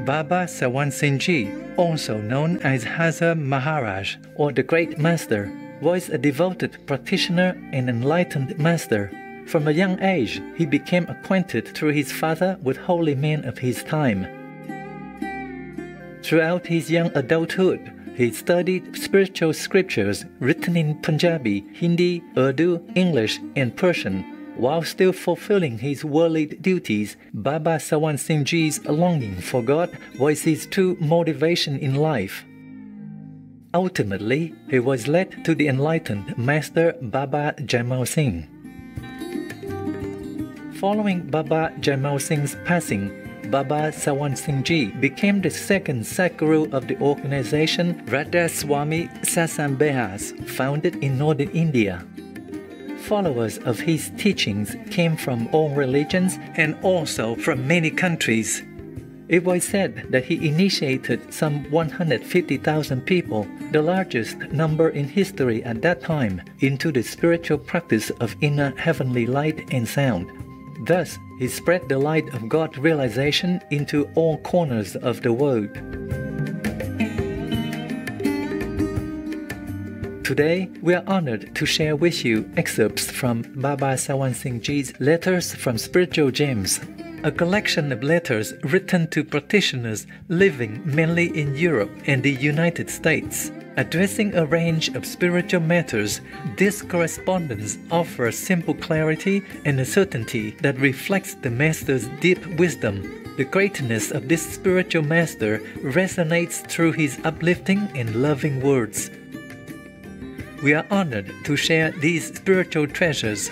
Baba Sawan Singh Ji, also known as Hazar Maharaj or the Great Master, was a devoted practitioner and enlightened master. From a young age, he became acquainted through his father with holy men of his time. Throughout his young adulthood, he studied spiritual scriptures written in Punjabi, Hindi, Urdu, English, and Persian. While still fulfilling his worldly duties, Baba Sawan Singh Ji's longing for God was his true motivation in life. Ultimately, he was led to the enlightened Master Baba Jaimal Singh. Following Baba Jaimal Singh's passing, Baba Sawan Singh Ji became the second Sadguru of the organization Radha Swami Sasambehas, founded in northern India. Followers of his teachings came from all religions and also from many countries. It was said that he initiated some 150,000 people, the largest number in history at that time, into the spiritual practice of inner heavenly light and sound. Thus, he spread the light of God realization into all corners of the world. Today, we are honored to share with you excerpts from Baba Sawan Singh Ji's Letters from Spiritual Gems, a collection of letters written to practitioners living mainly in Europe and the United States. Addressing a range of spiritual matters, this correspondence offers simple clarity and a certainty that reflects the Master's deep wisdom. The greatness of this spiritual Master resonates through his uplifting and loving words. We are honored to share these spiritual treasures.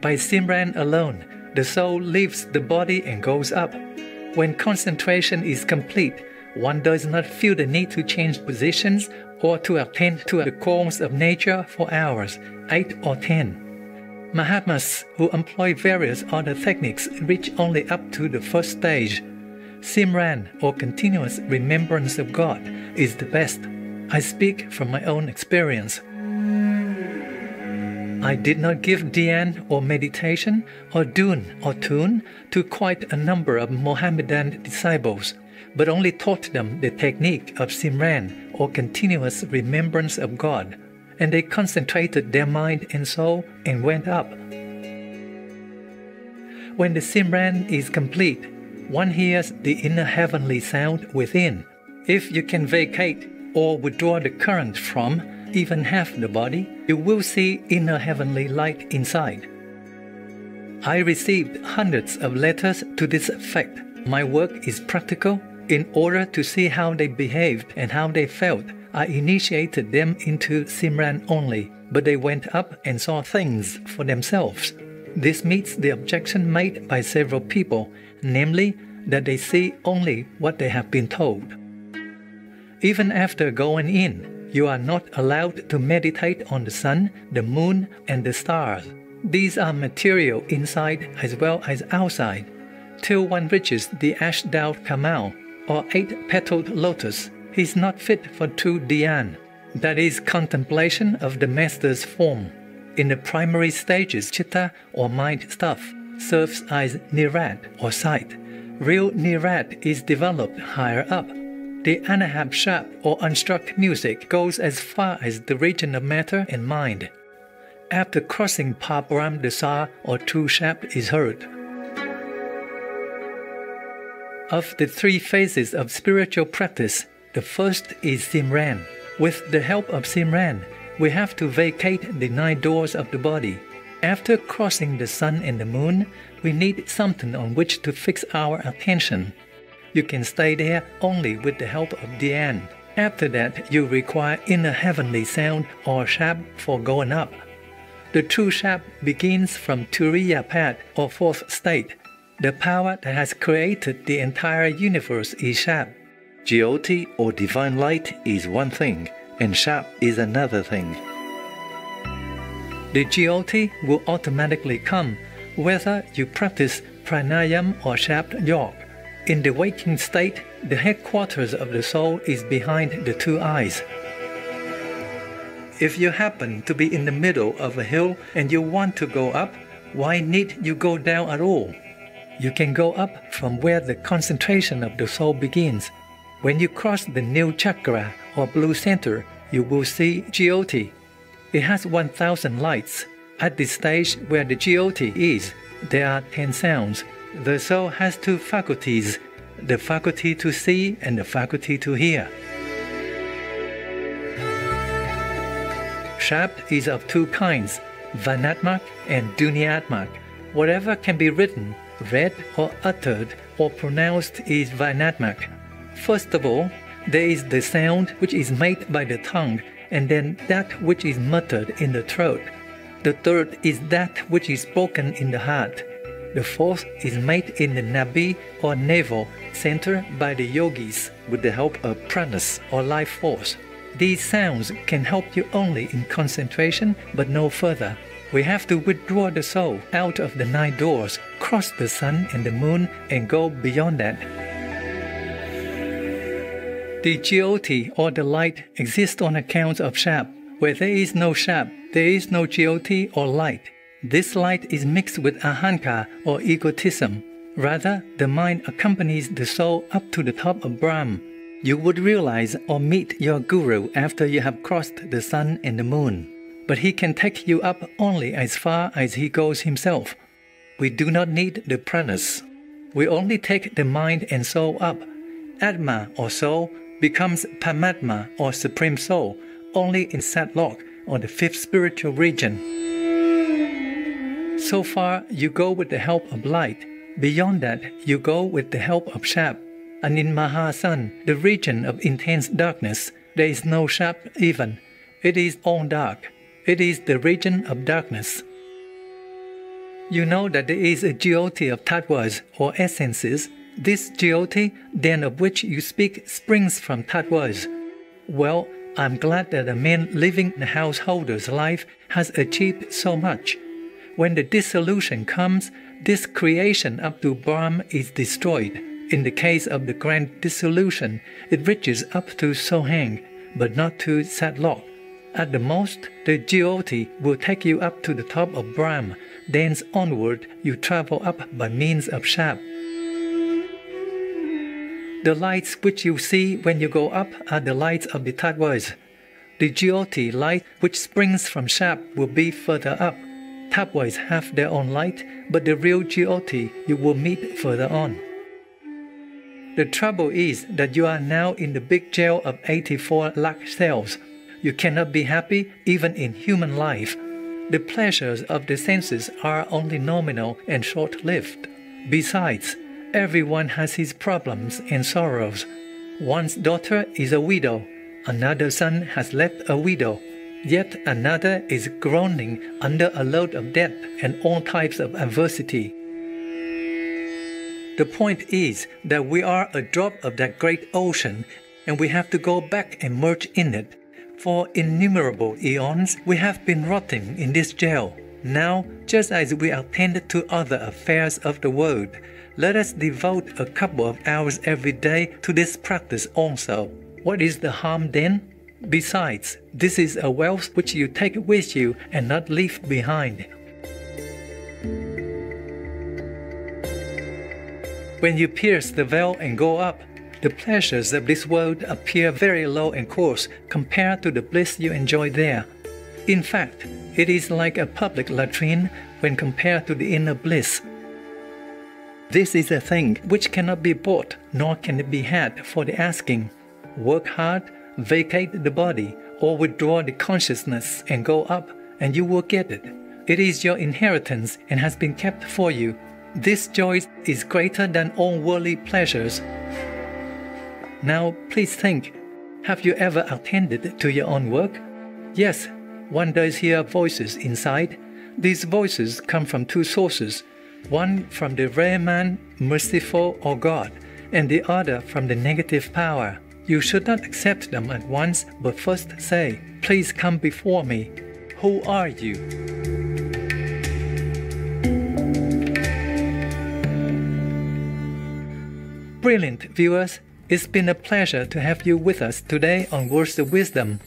By Simran alone, the soul leaves the body and goes up. When concentration is complete, one does not feel the need to change positions or to attend to the calls of nature for hours, 8 or 10. Mahatmas who employ various other techniques reach only up to the first stage. Simran, or continuous remembrance of God, is the best. I speak from my own experience. I did not give dhyan or meditation or dun or tune to quite a number of Mohammedan disciples, but only taught them the technique of Simran, or continuous remembrance of God, and they concentrated their mind and soul and went up. When the Simran is complete, one hears the inner heavenly sound within. If you can vacate or withdraw the current from even half the body, you will see inner heavenly light inside. I received hundreds of letters to this effect. My work is practical. In order to see how they behaved and how they felt, I initiated them into Simran only, but they went up and saw things for themselves. This meets the objection made by several people, namely that they see only what they have been told. Even after going in, you are not allowed to meditate on the sun, the moon, and the stars. These are material inside as well as outside. Till one reaches the Ashdal Kamal, or 8-petaled lotus, he is not fit for true dhyan, that is, contemplation of the Master's form. In the primary stages, chitta, or mind stuff, serves as nirat, or sight. Real nirat is developed higher up. The anahab shap, or unstruck music, goes as far as the region of matter and mind. After crossing Param Dasar, or true shap, is heard. Of the 3 phases of spiritual practice, the first is Simran. With the help of Simran, we have to vacate the 9 doors of the body. After crossing the sun and the moon, we need something on which to fix our attention. You can stay there only with the help of dhyan. After that, you require inner heavenly sound or shap for going up. The true shap begins from Turiya Pad, or 4th state. The power that has created the entire universe is shap. Jyoti, or divine light, is one thing, and shap is another thing. The Jyoti will automatically come whether you practice pranayam or shap yoga. In the waking state, the headquarters of the soul is behind the 2 eyes. If you happen to be in the middle of a hill and you want to go up, why need you go down at all? You can go up from where the concentration of the soul begins. When you cross the new chakra or blue center, you will see GOT. It has 1,000 lights. At the stage where the GOT is, there are 10 sounds. The soul has 2 faculties, the faculty to see and the faculty to hear. Shabd is of 2 kinds, Varnatmak and Dunyatmak. Whatever can be written, read or uttered or pronounced is Varnatmak. First of all, there is the sound which is made by the tongue, and then that which is muttered in the throat. The third is that which is spoken in the heart. The fourth is made in the nabi or navel center by the yogis with the help of pranas or life force. These sounds can help you only in concentration, but no further. We have to withdraw the soul out of the 9 doors, cross the sun and the moon, and go beyond that. The GOT or the light exists on account of Shabd. Where there is no Shabd, there is no GOT or light. This light is mixed with ahankar or egotism. Rather, the mind accompanies the soul up to the top of Brahm. You would realize or meet your guru after you have crossed the sun and the moon. But he can take you up only as far as he goes himself. We do not need the pranas. We only take the mind and soul up. Atma or soul becomes Paramatma or Supreme Soul only in Satlok or the 5th spiritual region. So far, you go with the help of light. Beyond that, you go with the help of Shabd. And in Mahasan, the region of intense darkness, there is no Shabd even. It is all dark. It is the region of darkness. You know that there is a GOT of tattvas or essences. This GOT, then of which you speak, springs from tattvas. Well, I'm glad that a man living the householder's life has achieved so much. When the dissolution comes, this creation up to Brahm is destroyed. In the case of the grand dissolution, it reaches up to Sohang, but not to Satlok. At the most, the GOT will take you up to the top of Brahm. Thence onward, you travel up by means of Shabd. The lights which you see when you go up are the lights of the tattvas. The GOT light which springs from Shabd will be further up. Tattvas have their own light, but the real GOT you will meet further on. The trouble is that you are now in the big jail of 84 lakh cells. You cannot be happy even in human life. The pleasures of the senses are only nominal and short-lived. Besides, everyone has his problems and sorrows. One's daughter is a widow, another son has left a widow, yet another is groaning under a load of debt and all types of adversity. The point is that we are a drop of that great ocean, and we have to go back and merge in it. For innumerable eons, we have been rotting in this jail. Now, just as we attend to other affairs of the world, let us devote a couple of hours every day to this practice also. What is the harm then? Besides, this is a wealth which you take with you and not leave behind. When you pierce the veil and go up, the pleasures of this world appear very low and coarse compared to the bliss you enjoy there. In fact, it is like a public latrine when compared to the inner bliss. This is a thing which cannot be bought, nor can it be had for the asking. Work hard, vacate the body, or withdraw the consciousness and go up, and you will get it. It is your inheritance and has been kept for you. This joy is greater than all worldly pleasures. Now, please think, have you ever attended to your own work? Yes, one does hear voices inside. These voices come from 2 sources, one from the rare man, merciful or God, and the other from the negative power. You should not accept them at once, but first say, "Please come before me. Who are you?" Brilliant viewers, it's been a pleasure to have you with us today on Words of Wisdom.